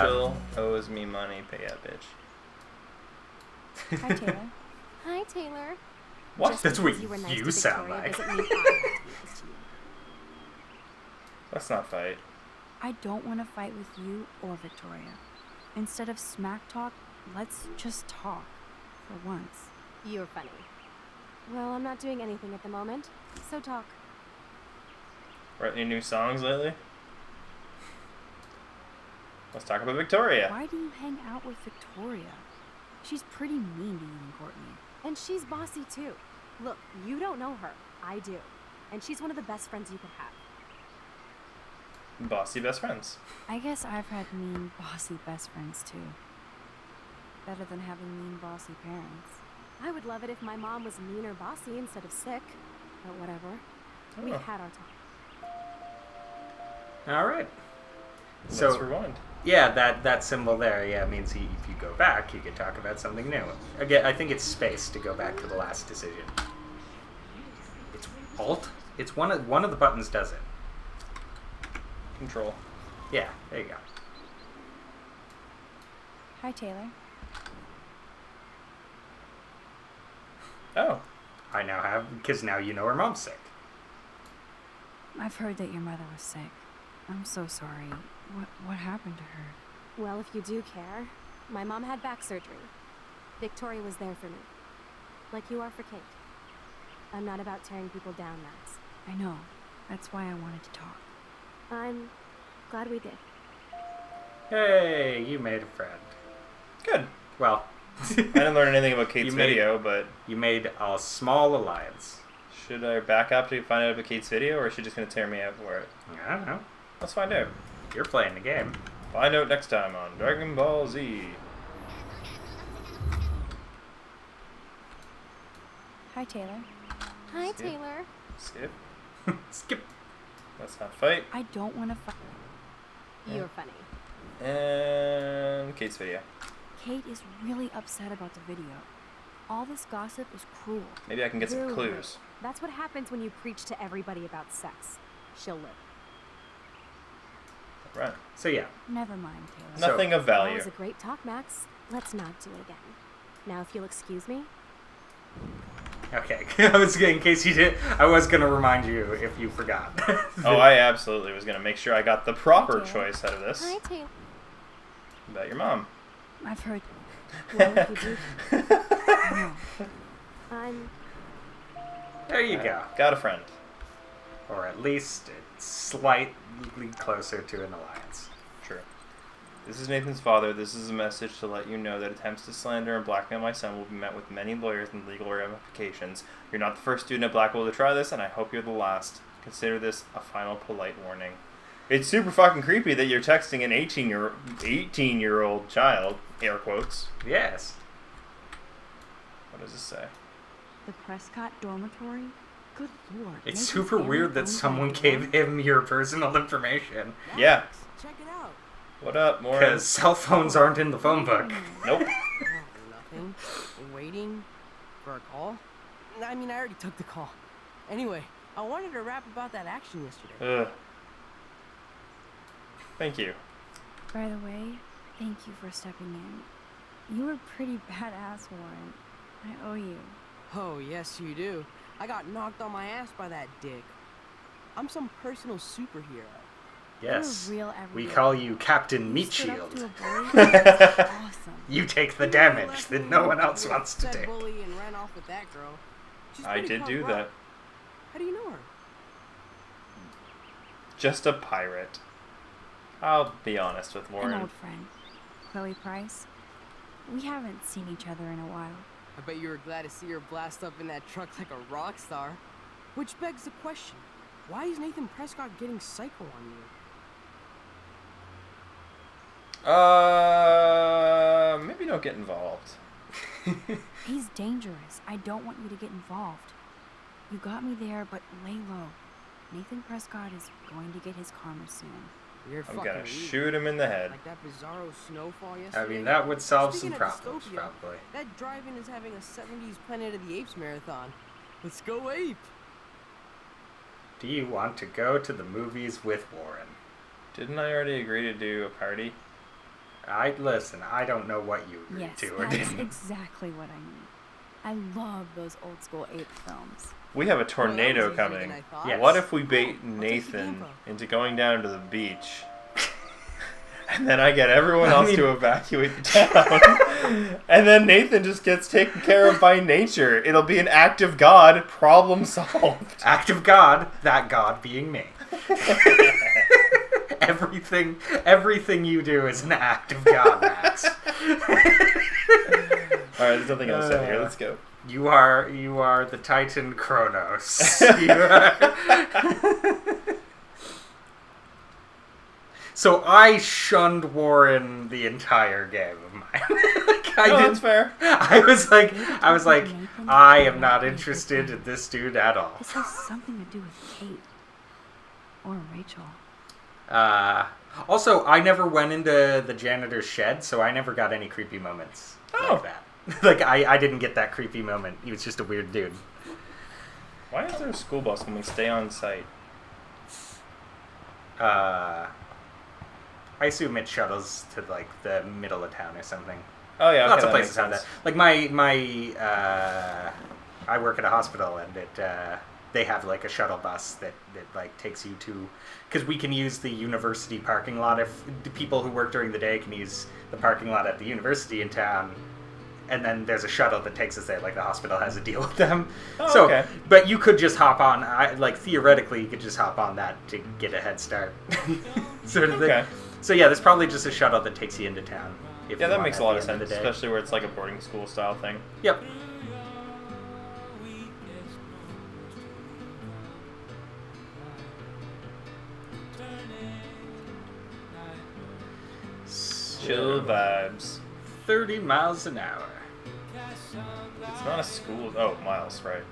Rachel owes me money. Pay up, bitch. Hi, Taylor. Hi, Taylor. What? Just That's what because you were nice you to sound Victoria like. doesn't mean I have to be nice to you. Let's not fight. I don't want to fight with you or Victoria. Instead of smack talk, let's just talk. For once. You're funny. Well, I'm not doing anything at the moment, so talk. Writing any new songs lately? Let's talk about Victoria. Why do you hang out with Victoria? She's pretty mean to you and Courtney. And she's bossy too. Look, you don't know her. I do. And she's one of the best friends you could have. Bossy best friends. I guess I've had mean, bossy best friends too. Better than having mean, bossy parents. I would love it if my mom was mean or bossy instead of sick. But whatever. We've had our talk. All right. Let's rewind. Yeah, that symbol there, means if you go back, you can talk about something new. Again, I think it's space to go back to the last decision. It's Alt. It's one of the buttons does it. Control. Yeah, there you go. Hi, Taylor. Oh. I now have, because now you know her mom's sick. I've heard that your mother was sick. I'm so sorry. What happened to her? Well, if you do care, my mom had back surgery. Victoria was there for me. Like you are for Kate. I'm not about tearing people down, Max. I know. That's why I wanted to talk. I'm glad we did. Hey, you made a friend. Good. Well, I didn't learn anything about Kate's video, but... You made a small alliance. Should I back up to find out about Kate's video, or is she just going to tear me out for it? I don't know. Let's find out. You're playing the game. Find out next time on Dragon Ball Z. Hi, Taylor. Hi, Skip. Taylor. Skip. Skip. Let's not fight. I don't want to fight. You're funny. And Kate's video. Kate is really upset about the video. All this gossip is cruel. Maybe I can get some Rude. clues. That's what happens when you preach to everybody about sex. She'll live. Right. So yeah. Never mind, Taylor. So- Nothing of That value. was a great talk, Max. Let's not do it again. Now, if you'll excuse me. Okay. In case you did, I was gonna remind you if you forgot. Oh, I absolutely was going to make sure I got the proper Hi, Taylor. choice out of this. Hi, Taylor. About your mom. I've heard. Well, if you do, No. I'm. There you go. Got a friend. Or at least it's slightly closer to an alliance. True. This is Nathan's father. This is a message to let you know that attempts to slander and blackmail my son will be met with many lawyers and legal ramifications. You're not the first student at Blackwell to try this, and I hope you're the last. Consider this a final polite warning. It's super fucking creepy that you're texting an 18-year-old child, air quotes. Yes. What does this say? The Prescott dormitory? Good lord. It's Nathan's super family weird that owned by someone a gave him your personal information. Yeah. Check it out. What up, Morin? Because cell phones aren't in the phone book. Nope. Nothing. Waiting for a call? I mean, I already took the call. Anyway, I wanted to rap about that action yesterday. Ugh. Thank you. By the way, thank you for stepping in. You were pretty badass, Warren. I owe you. Oh, yes, you do. I got knocked on my ass by that dick. I'm some personal superhero. Yes. You're a real We everyday. call you Captain You Meat stood up Shield. to a bully? That's awesome. You take the You remember damage last that time no you one else said wants to take. bully and ran off with that girl. She's I pretty did punk do rock. that. How do you know her? Just a pirate. I'll be honest with An Warren. old friend. Chloe Price. We haven't seen each other in a while. I bet you were glad to see her blast up in that truck like a rock star. Which begs the question, why is Nathan Prescott getting psycho on you? Maybe don't get involved. He's dangerous. I don't want you to get involved. You got me there, but lay low. Nathan Prescott is going to get his karma soon. You're I'm fucking gonna weird. shoot him in the head. Like that bizarro snowfall I yesterday. mean, that would solve some Speaking of problems, dystopia, probably. That drive-in is having a 70s Planet of the Apes marathon. Let's go ape! Do you want to go to the movies with Warren? Didn't I already agree to do a party? Listen, I don't know what you agreed Yes, to or that's didn't. exactly what I need. I love those old school ape films. We have a Well, that tornado was easier coming. than I thought. Yes. What if we bait I'll take the Nathan info. into going down to the beach? And then I get everyone else to evacuate the town. And then Nathan just gets taken care of by nature. It'll be an act of God, problem solved. Act of God, that God being me. Everything you do is an act of God, Max. Alright, there's nothing else said here. Let's go. You are the Titan Kronos. You are... So I shunned Warren the entire game of mine. That's fair. I was like, I am not interested in this dude at all. This has something to do with Kate. Or Rachel. Also, I never went into the janitor's shed, so I never got any creepy moments like that. Like, I didn't get that creepy moment. He was just a weird dude. Why is there a school bus when we stay on site? I assume it shuttles to, like, the middle of town or something. Oh yeah, okay, Lots of that places makes have sense. that. Like, I work at a hospital, and they have, like, a shuttle bus that like, takes you to... Because we can use the university parking lot. If the people who work during the day can use the parking lot at the university in town, and then there's a shuttle that takes us there. Like, the hospital has a deal with them. Oh, so, okay. But you could just hop on. Like, theoretically, you could just hop on that to get a head start. Sort of thing. Okay. So, yeah, there's probably just a shuttle that takes you into town. If Yeah, you that want makes at a lot the of end sense, the day. especially where it's like a boarding school style thing. Yep. Chill vibes. 30 miles an hour. It's not a school. Oh, miles, right.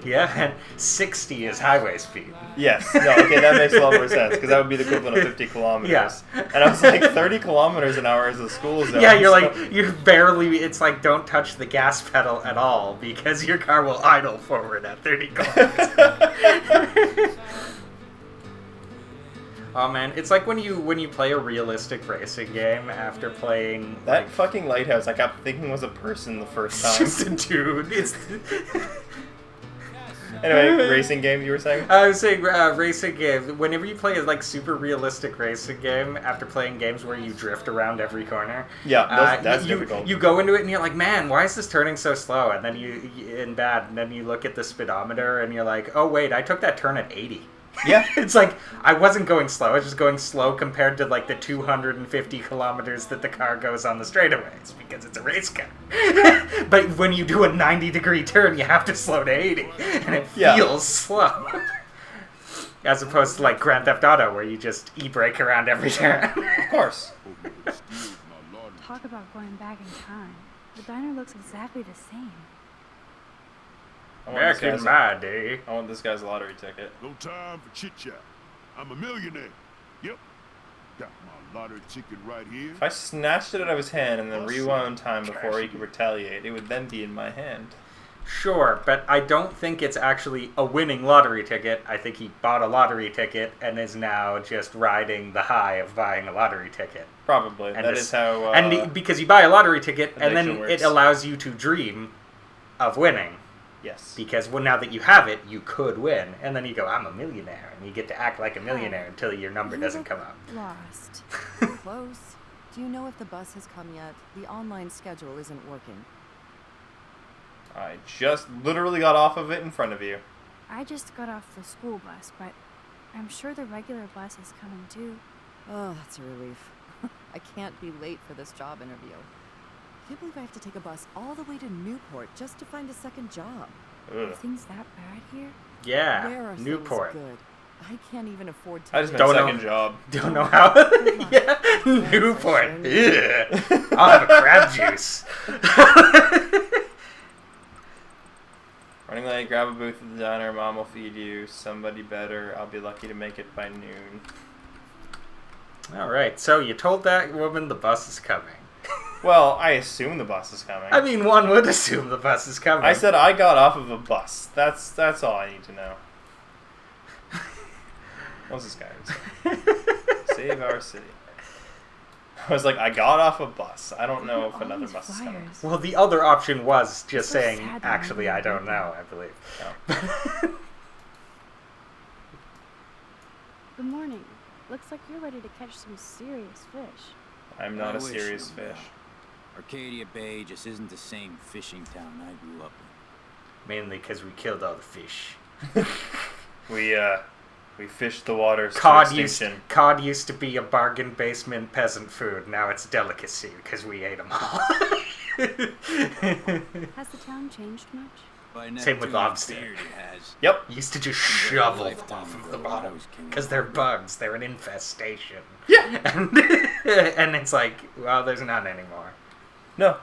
Yeah, and 60 is highway speed. Yes. No, okay, that makes a lot more sense, because that would be the equivalent of 50 kilometers. Yeah. And I was like, 30 kilometers an hour is a school zone. Yeah, you're so- like, you're barely, it's like, don't touch the gas pedal at all, because your car will idle forward at 30 kilometers. Oh man, it's like when you play a realistic racing game after playing That fucking lighthouse, I kept thinking was a person the first it's time. just a dude. It's Anyway, racing game, you were saying? I was saying racing games. Whenever you play a like super realistic racing game, after playing games where you drift around every corner, Yeah, that's you, difficult. You go into it and you're like, man, why is this turning so slow? And then and then you look at the speedometer and you're like, oh wait, I took that turn at 80. Yeah. It's like, I wasn't going slow, I was just going slow compared to like the 250 kilometers that the car goes on the straightaways, because it's a race car. But when you do a 90-degree turn, you have to slow to 80, and it feels slow. As opposed to like Grand Theft Auto, where you just e-brake around every turn. Of course. Talk about going back in time. The diner looks exactly the same. I want, Back in my day. I want this guy's lottery ticket. No time for chit-chat. I'm a millionaire. Yep. Got my lottery ticket right here. If I snatched it out of his hand and then rewound time before he could retaliate, it would then be in my hand. Sure, but I don't think it's actually a winning lottery ticket. I think he bought a lottery ticket and is now just riding the high of buying a lottery ticket. Probably. And That this- is how... because you buy a lottery ticket and then addiction works. it allows you to dream of winning. yes. Because now that you have it, you could win. And then you go, I'm a millionaire. And you get to act like a millionaire until your number You doesn't look come up. Lost. Close. Do you know if the bus has come yet? The online schedule isn't working. I just literally got off of it in front of you. I just got off the school bus, but I'm sure the regular bus is coming too. Oh, that's a relief. I can't be late for this job interview. I can't believe I have to take a bus all the way to Newport just to find a second job. Ugh. Are things that bad here? Yeah, Where are Newport. things good? I can't even afford to. I just meant Don't know. second job. Don't know how. Yeah, Newport. Ugh. I'll have a crab juice. Running late, grab a booth at the diner, mom will feed you. Somebody better. I'll be lucky to make it by noon. All right, so you told that woman the bus is coming. Well, I assume the bus is coming. I mean, one would assume the bus is coming. I said I got off of a bus. That's all I need to know. What's this guy? Save our city. I was like, I got off a bus. I don't know Look if at all another these bus is coming. flyers. Well, the other option was just It's so saying, sad that actually, nobody I don't did know, that. I believe. No. Good morning. Looks like you're ready to catch some serious fish. I'm not I a wish serious you were. fish. Arcadia Bay just isn't the same fishing town I grew up in. Mainly because we killed all the fish. We fished the waters to Cod used to be a bargain basement peasant food. Now it's a delicacy because we ate them all. Has the town changed much? By Same with Neptune's lobster. beard, it has. Yep. Used to just Compared to a shovel them lifetime off of ago the when I bottom was king of because they're Arcadia. bugs. They're an infestation. Yeah. And it's like, well, there's none anymore. No.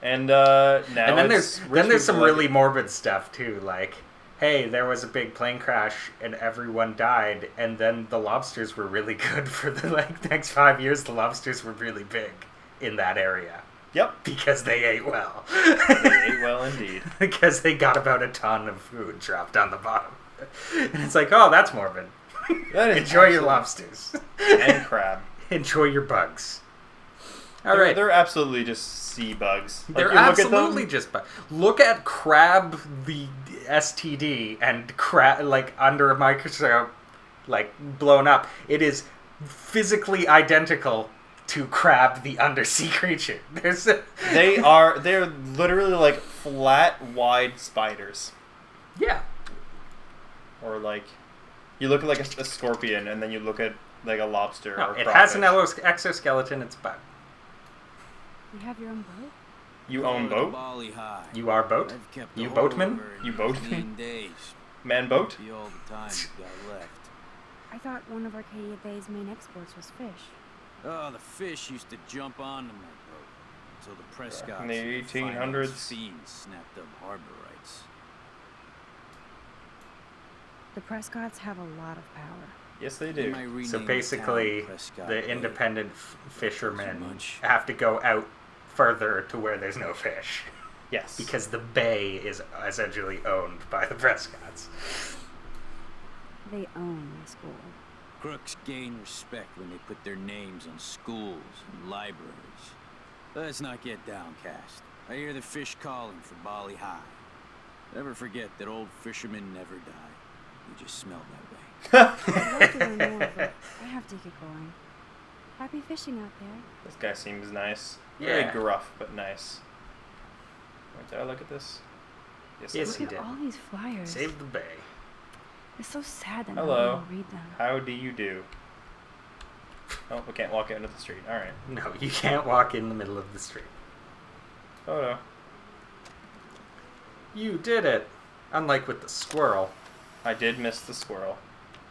And now And then it's there's some people like- really morbid stuff too, like, hey, there was a big plane crash and everyone died, and then the lobsters were really good for the next 5 years. The lobsters were really big in that area Yep. because they ate well. They ate well indeed. Because they got about a ton of food dropped on the bottom. And it's like, oh, that's morbid. That is Enjoy your absolutely- lobsters. And crab. Enjoy your bugs. All right. They're absolutely just sea bugs. Like, They're you look at absolutely them, just bugs. Look at crab the STD and crab under a microscope, blown up. It is physically identical to crab the undersea creature. they're literally like flat, wide spiders. Yeah. Or like, you look at like a scorpion, and then you look at like a lobster. No, or it has an crawfish. exoskeleton. It's a bug. You have your own boat? You own boat? Bali High. You are boat. I've kept You the boatman? whole river You in boatman? clean days. Man boat? Be all the time you got left. I thought one of Arcadia Bay's main exports was fish. Oh, the fish used to jump onto my boat until the Prescotts in the and finance 1800s. fiends snapped up harbor rights. The Prescotts have a lot of power. Yes, they They do. might rename So the basically, town Prescott the Bay. independent fishermen much. have to go out further to where there's no fish. Yes. Because the bay is essentially owned by the Prescotts. They own the school. Crooks gain respect when they put their names on schools and libraries. Let's not get downcast. I hear the fish calling for Bali High. Never forget that old fishermen never die. You just smell that way. I'd love to learn more, but I have to get going. Happy fishing out there. This guy seems nice. Very Yeah. gruff, but nice. Wait, did I look at this? Yes, Yes, I Look he did. at did. all these flyers. Save the bay. It's so sad that Hello. nobody will read them. How do you do? Oh, we can't walk out into the street. Alright. No, you can't walk in the middle of the street. Photo. You did it. Unlike with the squirrel. I did miss the squirrel.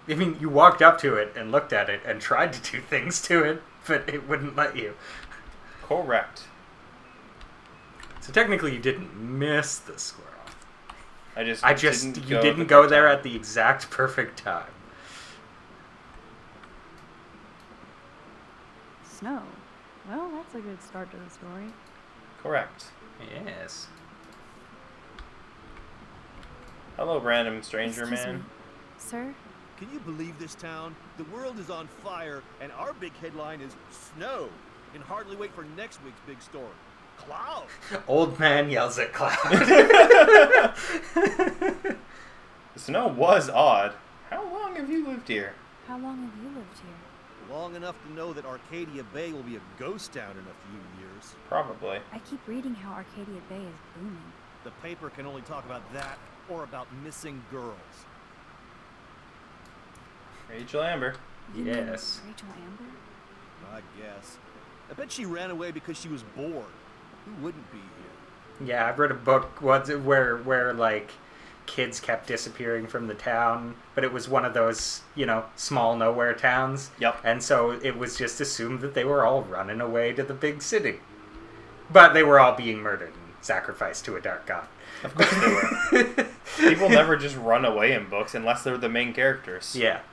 I mean, you walked up to it and looked at it and tried to do things to it, but it wouldn't let you. Correct. So technically you didn't miss the squirrel. You You didn't go there at the exact perfect time. Snow. Well, that's a good start to the story. Correct. Yes. Hello, random stranger Excuse man. me. Sir? Can you believe this town? The world is on fire, and our big headline is snow. And hardly wait for next week's big story. Cloud! Old man yells at cloud. The snow was odd. How long have you lived here? How long have you lived here? Long enough to know that Arcadia Bay will be a ghost town in a few years. Probably. I keep reading how Arcadia Bay is booming. The paper can only talk about that or about missing girls. Rachel Amber. You mean Yes. Rachel Amber? I guess. I bet she ran away because she was bored. Who wouldn't be here? Yeah, I've read a book where like kids kept disappearing from the town, but it was one of those, small nowhere towns. Yep. And so it was just assumed that they were all running away to the big city. But they were all being murdered and sacrificed to a dark god. Of course they were. People never just run away in books unless they're the main characters. Yeah.